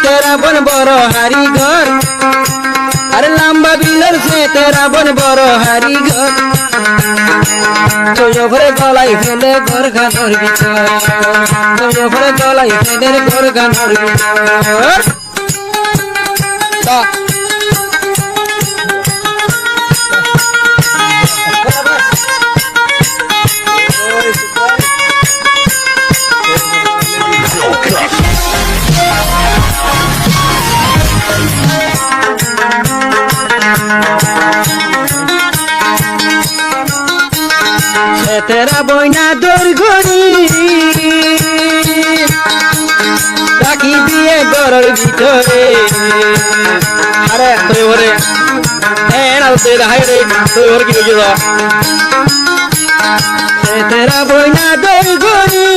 তেরা বন বড় হারি ঘর আরে লম্বা বিলের সে তেরা বন বড় হারি ঘর তোর ঘরে গলাই ফেলে ঘর গানোর ভিতর তোর ঘরে গলাই ফেলে ঘর গানোর ভিতর তেরা বইনা দোর ঘড়ি রাখি দিয়ে ঘরের ভিতরে আরে তুই ওরে না তুই হাই রে তুই ওর কি বুঝিস তেরা বইনা দোর ঘড়ি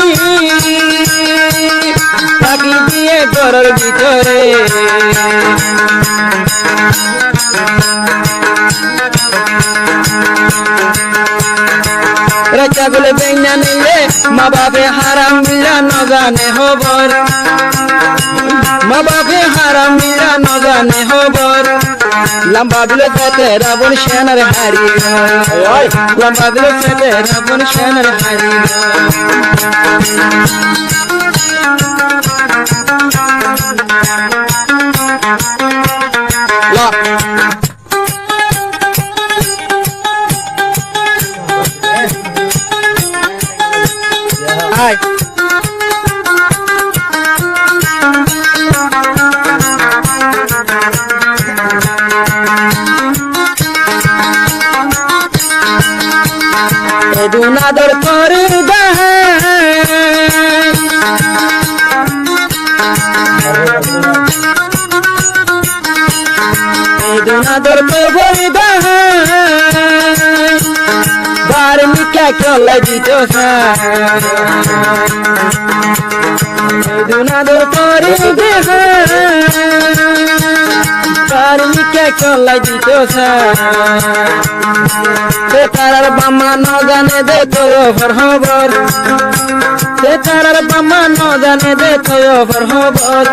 রাখি দিয়ে ঘরের ভিতরে রাজা গুলো বেঙ্গা নিলে মা বাপে হারাম মিলা ন জানে খবর মা বাপে হারাম মিলা ন জানে খবর লম্বা বিলে যেতে রাবণ সেনার হারি লম্বা বিলে যেতে রাবণ সেনার হারি দুনাদর করে দুনাদর করে বার মিকা চলে দিত দুনাদর করে বার মিকা চলে দিত সে তারার বাম্মা ন জানে দে তোর খবর সে তারার বাম্মা ন জানে দে তোর খবর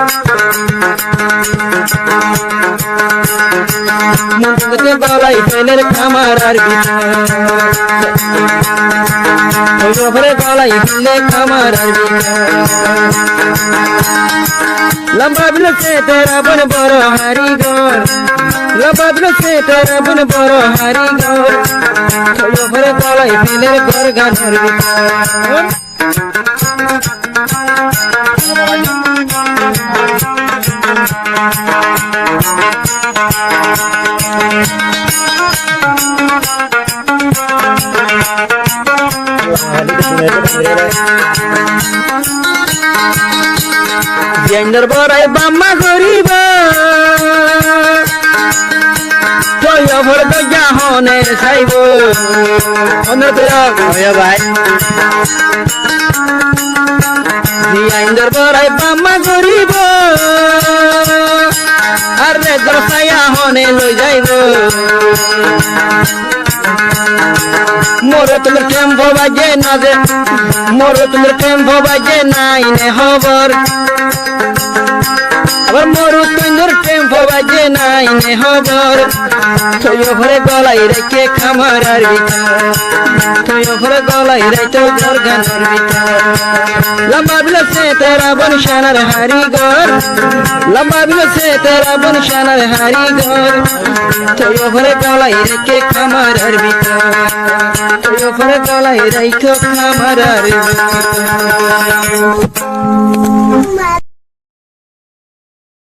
মুখে গলাই ফেলের খামার আর ভিতরে গলাই ফেলে খামার আর লম্বা বিল সে তেরা বন বড় হারি ঘর লম্বা বিল সে তেরা বন বড় হারি ঘর ঘরে গলাই ফেলে ঘর গানোর ভিতর জেন্ডর বড়াই বাম্মা গরিব ভর দরজা হনে চাইব ভাই জিয়াইন্দর বড়াই বাম্মা গরিব আর রে দরসায়া হনে লই যাইব মোরে তোমার টেম্পো বাজে না যে মোরে তোমার টেম্পো বাজে নাই নে খবর আবার মরু তুন্দর টেম্পো বাজে নাই নে খবর তুই ঘরে গলাই রেখে খামার আর ভিতর তুই ঘরে গলাই রেখে ঘর গানোর ভিতর লম্বা বিল সে তেরা বন সেনার হারি ঘর লম্বা বিল সে তেরা বন সেনার হারি ঘর তুই ঘরে গলাই রেখে খামার আর ভিতর তুই ঘরে গলাই রেখে খামার আর ভিতর